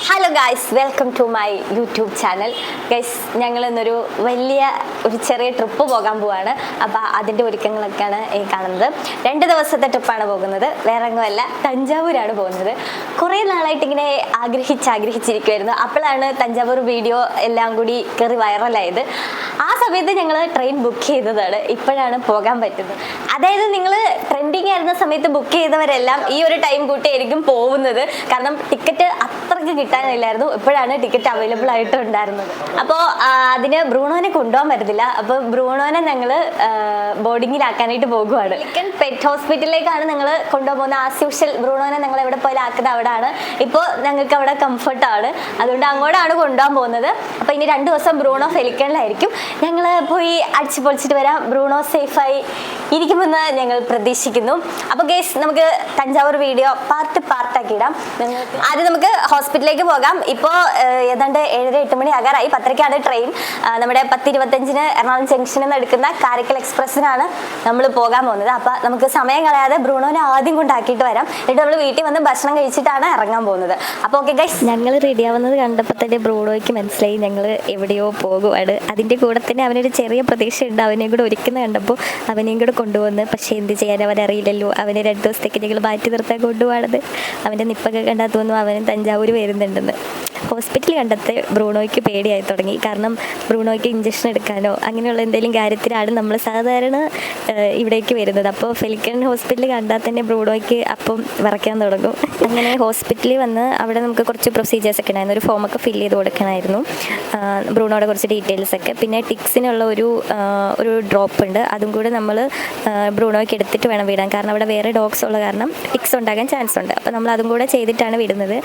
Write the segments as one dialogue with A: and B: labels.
A: Hello guys, welcome to my YouTube channel. Guys, ഞങ്ങൾ ഇന്നൊരു ഒരു ചെറിയ ട്രിപ്പ് പോകാൻ പോവാണ്. അപ്പോൾ അതിൻ്റെ ഒരുക്കങ്ങളൊക്കെയാണ് ഈ കാണുന്നത്. 2 ദിവസത്തെ ട്രിപ്പാണ് പോകുന്നത്. വേറെ എങ്ങുമല്ല, തഞ്ചാവൂരാണ് പോകുന്നത്. കുറേ നാളായിട്ട് ഇങ്ങനെ ആഗ്രഹിച്ചിരിക്കുമായിരുന്നു. അപ്പോഴാണ് തഞ്ചാവൂർ വീഡിയോ എല്ലാം കൂടി കയറി വൈറലായത്. ആ സമയത്ത് ഞങ്ങൾ ട്രെയിൻ ബുക്ക് ചെയ്തതാണ്. ഇപ്പോഴാണ് പോകാൻ പറ്റുന്നത്. അതായത് നിങ്ങൾ ട്രെൻഡിങ് ആയിരുന്ന സമയത്ത് ബുക്ക് ചെയ്തവരെല്ലാം ഈ ഒരു ടൈം കൂട്ടിയായിരിക്കും പോകുന്നത്. കാരണം ടിക്കറ്റ് അത്രയ്ക്ക് കിട്ടാനില്ലായിരുന്നു. ഇപ്പോഴാണ് ടിക്കറ്റ് അവൈലബിൾ ആയിട്ടുണ്ടായിരുന്നത്. അപ്പോൾ അതിന് ബ്രൂണോനെ കൊണ്ടുപോകാൻ പറ്റത്തില്ല. അപ്പോൾ ബ്രൂണോനെ ഞങ്ങൾ ബോർഡിങ്ങിലാക്കാനായിട്ട് പോകുവാണ്. പെറ്റ് ഹോസ്പിറ്റലിലേക്കാണ് ഞങ്ങൾ കൊണ്ടുപോകുന്നത്. ആസ് യൂഷ്വൽ ബ്രൂണോനെ ഞങ്ങൾ എവിടെ പോയാലും ആക്കുന്നത് അവിടെയാണ്. ഇപ്പോൾ ഞങ്ങൾക്ക് അവിടെ കംഫർട്ടാണ്, അതുകൊണ്ട് അങ്ങോട്ടാണ് കൊണ്ടുപോകാൻ പോകുന്നത്. അപ്പോൾ ഇനി 2 ദിവസം ബ്രൂണോ ഫെലിക്കണിലായിരിക്കും. ഞങ്ങൾ പോയി അടിച്ചു പൊളിച്ചിട്ട് വരാം. ബ്രൂണോ സേഫായി ഇരിക്കുമെന്ന് ഞങ്ങൾ പ്രതീക്ഷിക്കുന്നു. അപ്പോൾ ഗൈസ്, നമുക്ക് തഞ്ചാവൂർ വീഡിയോ പാർട്ടാക്കി ഇടാം. ആദ്യം നമുക്ക് ഹോസ്പിറ്റലിലേക്ക് പോകാം. ഇപ്പോൾ ഏതാണ്ട് 7-8 മണി ആകാറായി. 10:30ക്കാണ് ട്രെയിൻ. നമ്മുടെ 10:25 എറണാകുളം ജംഗ്ഷനിൽ നിന്ന് എടുക്കുന്ന കാരക്കൽ എക്സ്പ്രസ്സിനാണ് നമ്മൾ പോകാൻ പോകുന്നത്. അപ്പോൾ നമുക്ക് സമയം കളയാതെ ബ്രൂണോനെ ആദ്യം കൊണ്ടാക്കിയിട്ട് വരാം. എന്നിട്ട് നമ്മൾ വീട്ടിൽ വന്ന് ഭക്ഷണം കഴിച്ചിട്ടാണ് ഇറങ്ങാൻ പോകുന്നത്. അപ്പോൾ ഓക്കെ ഗൈസ്, ഞങ്ങൾ റെഡിയാവുന്നത് കണ്ടപ്പോൾ തന്നെ ബ്രൂണോയ്ക്ക് മനസ്സിലായി ഞങ്ങൾ എവിടെയോ പോകുവാണ്. അതിൻ്റെ കൂടെ തന്നെ അവനൊരു ചെറിയ പ്രതീക്ഷയുണ്ട്. അവനെയും കൂടെ ഒരുക്കുന്ന കണ്ടപ്പോൾ അവനെയും കൂടെ കൊണ്ടുപോകുന്നത്. പക്ഷേ എന്ത് ചെയ്യാൻ അവനറിയില്ലല്ലോ. അവനെ 2 ദിവസത്തേക്ക് ഞങ്ങൾ മാറ്റി നിർത്താൻ കൊണ്ടുപോകണത്. അവൻ്റെ നിപ്പൊക്കെ കണ്ടാൽ തോന്നുന്നു അവനും തഞ്ചാവൂർ വരുന്നുണ്ടെന്ന്. ഹോസ്പിറ്റൽ കണ്ടത്തെ ബ്രൂണോയ്ക്ക് പേടിയായി തുടങ്ങി. കാരണം ബ്രൂണോയ്ക്ക് ഇഞ്ചക്ഷൻ എടുക്കാനോ അങ്ങനെയുള്ള എന്തെങ്കിലും കാര്യത്തിലാണ് നമ്മൾ സാധാരണ ഇവിടേക്ക് വരുന്നത്. അപ്പോൾ ഫെലിക്കൺ ഹോസ്പിറ്റൽ കണ്ടാൽ തന്നെ ബ്രൂണോയ്ക്ക് അപ്പം വിറയ്ക്കാൻ തുടങ്ങും. അങ്ങനെ ഹോസ്പിറ്റലിൽ വന്ന് അവിടെ നമുക്ക് കുറച്ച് പ്രൊസീജിയേഴ്സ് ഒക്കെ ഉണ്ടായിരുന്നു. ഒരു ഫോമൊക്കെ ഫില്ല് ചെയ്ത് കൊടുക്കണമായിരുന്നു. ബ്രൂണോയുടെ കുറച്ച് ഡീറ്റെയിൽസൊക്കെ, പിന്നെ ടിക്സിനുള്ള ഒരു ഡ്രോപ്പ് ഉണ്ട്. അതും കൂടെ നമ്മൾ ബ്രൂണോയ്ക്ക് എടുത്തിട്ട് വേണം വിടാൻ. കാരണം അവിടെ വേറെ ഡോഗ്സ് ഉള്ള കാരണം ടിക്സ് ഉണ്ടാകാൻ ചാൻസ് ഉണ്ട്. അപ്പോൾ നമ്മൾ അതും കൂടെ ചെയ്തിട്ടാണ് വിടുന്നത്.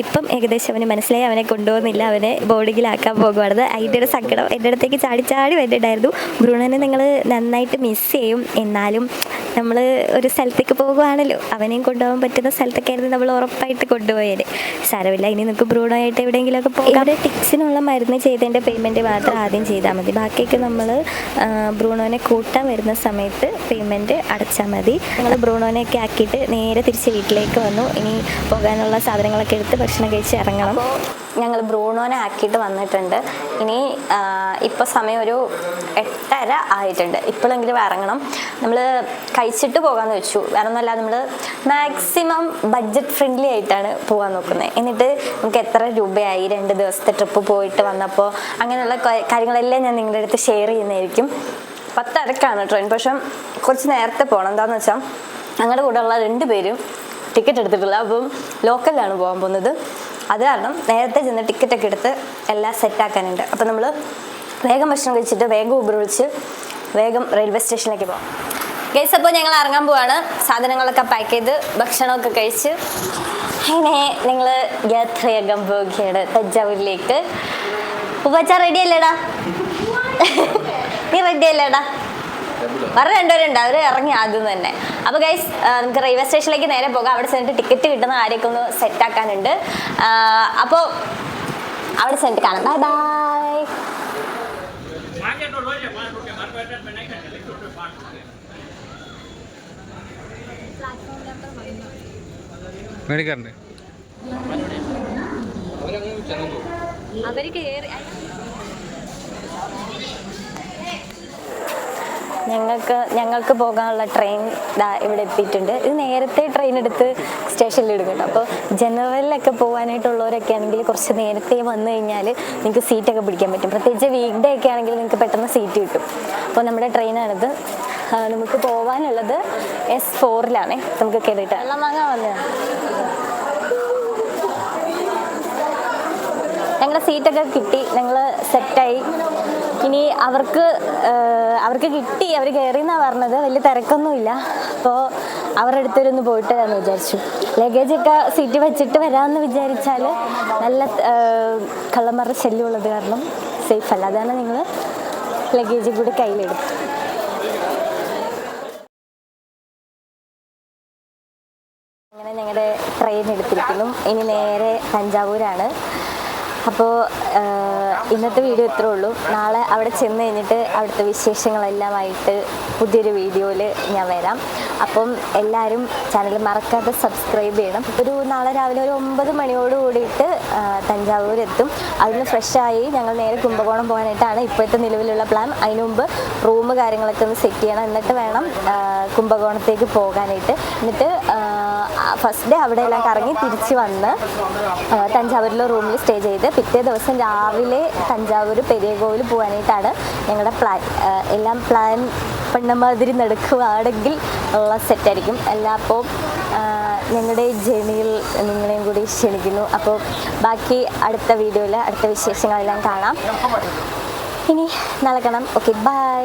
A: ഇപ്പം ഏകദേശം അവന് മനസ്സിലായി അവനെ കൊണ്ടുപോകുന്നില്ല, അവനെ ബോർഡിങ്ങിലാക്കാൻ പോകുവാണത്. അതിൻ്റെ ഒരു സങ്കടം എൻ്റെ അടുത്തേക്ക് ചാടി വരുന്നുണ്ടായിരുന്നു. ബ്രൂണോനെ നിങ്ങൾ നന്നായിട്ട് മിസ് ചെയ്യും. എന്നാലും നമ്മൾ ഒരു സ്ഥലത്തേക്ക് പോകുവാണല്ലോ, അവനെയും കൊണ്ടുപോകാൻ പറ്റുന്ന സ്ഥലത്തൊക്കെ ആയിരുന്നു നമ്മൾ ഉറപ്പായിട്ട് കൊണ്ടുപോയത്. സാരമില്ല, ഇനി നമുക്ക് ബ്രൂണോ ആയിട്ട് എവിടെയെങ്കിലുമൊക്കെ പോകും. ഇവിടെ ടിക്സിനുള്ള മരുന്ന് ചെയ്തതിൻ്റെ പേയ്മെൻറ്റ് മാത്രം ആദ്യം ചെയ്താൽ മതി. ബാക്കിയൊക്കെ നമ്മൾ ബ്രൂണോനെ കൂട്ടാൻ വരുന്ന സമയത്ത് പേയ്മെൻറ്റ് അടച്ചാൽ മതി. ഞങ്ങൾ ബ്രൂണോനെയൊക്കെ ആക്കിയിട്ട് നേരെ തിരിച്ച് വീട്ടിലേക്ക് വന്നു. ഇനി പോകാനുള്ള സാധനങ്ങളൊക്കെ എടുത്ത് ഭക്ഷണം കഴിച്ച് ഇറങ്ങണം. ഞങ്ങൾ ബ്രൂണോനെ ആക്കിയിട്ട് വന്നിട്ടുണ്ട്. ഇനി ഇപ്പോൾ സമയം ഒരു 8:30 ആയിട്ടുണ്ട്. ഇപ്പോഴെങ്കിലും ഇറങ്ങണം. നമ്മൾ കഴിച്ചിട്ട് പോകാമെന്ന് വെച്ചു. വേറെ ഒന്നുമല്ല, നമ്മൾ മാക്സിമം ബഡ്ജറ്റ് ഫ്രണ്ട്ലി ആയിട്ടാണ് പോകാൻ നോക്കുന്നത്. എന്നിട്ട് നമുക്ക് എത്ര രൂപയായി 2 ദിവസത്തെ ട്രിപ്പ് പോയിട്ട് വന്നപ്പോൾ അങ്ങനെയുള്ള കാര്യങ്ങളെല്ലാം ഞാൻ നിങ്ങളുടെ അടുത്ത് ഷെയർ ചെയ്യുന്നതായിരിക്കും. 10:30ക്കാണ് ട്രെയിൻ. പക്ഷെ കുറച്ച് നേരത്തെ പോകണം. എന്താണെന്ന് വെച്ചാൽ ഞങ്ങളുടെ കൂടെ ഉള്ള 2 പേരും ടിക്കറ്റ് എടുത്തിട്ടില്ല. അപ്പം ലോക്കലിലാണ് പോകാൻ പോകുന്നത്. അത് കാരണം നേരത്തെ ചെന്ന് ടിക്കറ്റൊക്കെ എടുത്ത് എല്ലാം സെറ്റാക്കാനുണ്ട്. അപ്പം നമ്മൾ വേഗം ഭക്ഷണം കഴിച്ചിട്ട് വേഗം ഊബർ വിളിച്ച് വേഗം റെയിൽവേ സ്റ്റേഷനിലേക്ക് പോകാം. ഗൈസ്, അപ്പോൾ ഞങ്ങൾ ഇറങ്ങാൻ പോവാണ്. സാധനങ്ങളൊക്കെ പാക്ക് ചെയ്ത് ഭക്ഷണമൊക്കെ കഴിച്ച് അങ്ങനെ ഞങ്ങൾ യാത്രയാകാൻ പോവുകയാണ് തഞ്ചാവൂരിലേക്ക്. ഉപ്പച്ച റെഡി അല്ലേടാ? നീ റെഡി അല്ലേടാ? വേറെ 2 പേരുണ്ട്, അവർ ഇറങ്ങി ആദ്യം തന്നെ. അപ്പോൾ ഗൈസ്, നമുക്ക് റെയിൽവേ സ്റ്റേഷനിലേക്ക് നേരെ പോകാം. അവിടെ ചെന്നിട്ട് ടിക്കറ്റ് കിട്ടുന്ന കാര്യമൊക്കെ ഒന്ന് സെറ്റാക്കാനുണ്ട്. അപ്പോൾ അവിടെ ചെന്നിട്ട് കാണാം. Bye bye.
B: മേടിക്കാറുണ്ട്
A: അവർ കയറി. ഞങ്ങൾക്ക് പോകാനുള്ള ട്രെയിൻ ഇവിടെ എത്തിയിട്ടുണ്ട്. ഇത് നേരത്തെ ട്രെയിൻ എടുത്ത് സ്റ്റേഷനിൽ ഇടുന്നുണ്ട്. അപ്പോൾ ജനറലിലൊക്കെ പോകാനായിട്ടുള്ളവരൊക്കെ ആണെങ്കിൽ കുറച്ച് നേരത്തെ വന്നു കഴിഞ്ഞാൽ നിങ്ങൾക്ക് സീറ്റൊക്കെ പിടിക്കാൻ പറ്റും. പ്രത്യേകിച്ച് വീക്ക് ഡേ ഒക്കെ ആണെങ്കിൽ നിങ്ങൾക്ക് പെട്ടെന്ന് സീറ്റ് കിട്ടും. അപ്പോൾ നമ്മുടെ ട്രെയിനാണിത്. നമുക്ക് പോകാനുള്ളത് S4-ലാണ്. നമുക്ക് കയറിയിട്ട് വെള്ളം വാങ്ങാൻ വന്നതാണ്. ഞങ്ങളുടെ സീറ്റൊക്കെ കിട്ടി, ഞങ്ങൾ സെറ്റായി. ഇനി അവർക്ക് കിട്ടി, അവർ കയറിയെന്നാണ് പറഞ്ഞത്. വലിയ തിരക്കൊന്നുമില്ല. അപ്പോൾ അവരുടെ അടുത്തൊരു പോയിട്ട് വരാമെന്ന് വിചാരിച്ചു. ലഗേജൊക്കെ സീറ്റ് വെച്ചിട്ട് വരാമെന്ന് വിചാരിച്ചാൽ നല്ല കള്ളന്മാരുടെ ശല്യമുള്ളത് കാരണം സേഫ് അല്ല. അതാണ് നിങ്ങൾ ലഗേജ് കൂടി കയ്യിലെടുത്തു. അങ്ങനെ ഞങ്ങളുടെ ട്രെയിൻ എടുത്തിരിക്കുന്നു. ഇനി നേരെ തഞ്ചാവൂരാണ്. അപ്പോൾ ഇന്നത്തെ വീഡിയോ ഇത്രേ ഉള്ളൂ. നാളെ അവിടെ ചെന്ന് കഴിഞ്ഞിട്ട് അവിടുത്തെ വിശേഷങ്ങളെല്ലാമായിട്ട് പുതിയൊരു വീഡിയോയിൽ ഞാൻ വരാം. അപ്പം എല്ലാവരും ചാനൽ മറക്കാതെ സബ്സ്ക്രൈബ് ചെയ്യണം. നാളെ രാവിലെ ഒരു 9 മണിയോട് കൂടിയിട്ട് തഞ്ചാവൂർ എത്തും. അതിന് ഫ്രഷായി ഞങ്ങൾ നേരെ കുംഭകോണം പോകാനായിട്ടാണ് ഇപ്പോഴത്തെ നിലവിലുള്ള പ്ലാൻ. അതിന് മുമ്പ് റൂം കാര്യങ്ങളൊക്കെ ഒന്ന് സെറ്റ് ചെയ്യണം, എന്നിട്ട് വേണം കുംഭകോണത്തേക്ക് പോകാനായിട്ട്. എന്നിട്ട് ഫസ്റ്റ് ഡേ അവിടെ എല്ലാം കറങ്ങി തിരിച്ച് വന്ന് തഞ്ചാവൂരിലെ റൂമിൽ സ്റ്റേ ചെയ്ത് പിറ്റേ ദിവസം രാവിലെ തഞ്ചാവൂർ പെരിയ കോവിൽ പോകാനായിട്ടാണ് ഞങ്ങളുടെ പ്ലാൻ. എല്ലാം പ്ലാൻ പെണ്ണമാതിരി നടക്കുകയാണെങ്കിൽ ഉള്ള സെറ്റായിരിക്കും എല്ലാം. അപ്പോൾ ഞങ്ങളുടെ ജേണിയിൽ നിങ്ങളെയും കൂടി ക്ഷണിക്കുന്നു. അപ്പോൾ ബാക്കി അടുത്ത വീഡിയോയിൽ അടുത്ത വിശേഷങ്ങളെല്ലാം കാണാം. ഇനി നാളെ കാണാം. Okay, by.